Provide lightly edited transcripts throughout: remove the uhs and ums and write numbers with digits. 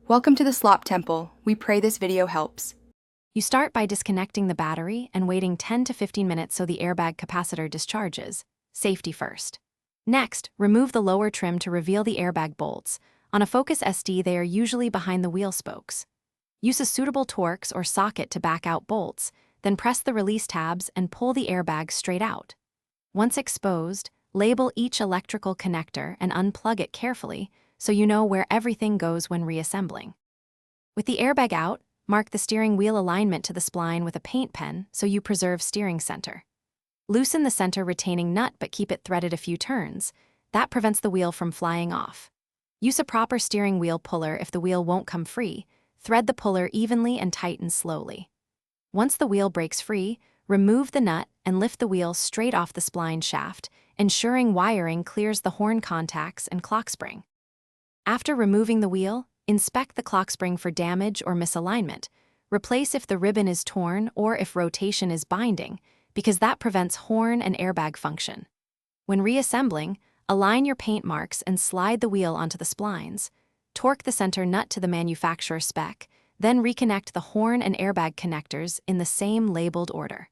Welcome to the Slop Temple. We pray this video helps. You start by disconnecting the battery and waiting 10 to 15 minutes so the airbag capacitor discharges. Safety first. Next, remove the lower trim to reveal the airbag bolts. On a Focus SD, they are usually behind the wheel spokes. Use a suitable Torx or socket to back out bolts, then press the release tabs and pull the airbag straight out. Once exposed, label each electrical connector and unplug it carefully so you know where everything goes when reassembling. With the airbag out, mark the steering wheel alignment to the spline with a paint pen so you preserve steering center. Loosen the center retaining nut but keep it threaded a few turns. That prevents the wheel from flying off. Use a proper steering wheel puller if the wheel won't come free. Thread the puller evenly and tighten slowly. Once the wheel breaks free, remove the nut and lift the wheel straight off the spline shaft, ensuring wiring clears the horn contacts and clock spring. After removing the wheel, inspect the clock spring for damage or misalignment. Replace if the ribbon is torn or if rotation is binding, because that prevents horn and airbag function. When reassembling, align your paint marks and slide the wheel onto the splines. Torque the center nut to the manufacturer spec, then reconnect the horn and airbag connectors in the same labeled order.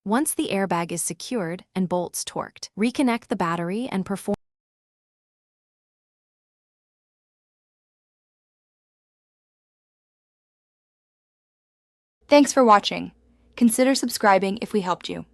Once the airbag is secured and bolts torqued, reconnect the battery and perform. Thanks for watching. Consider subscribing if we helped you.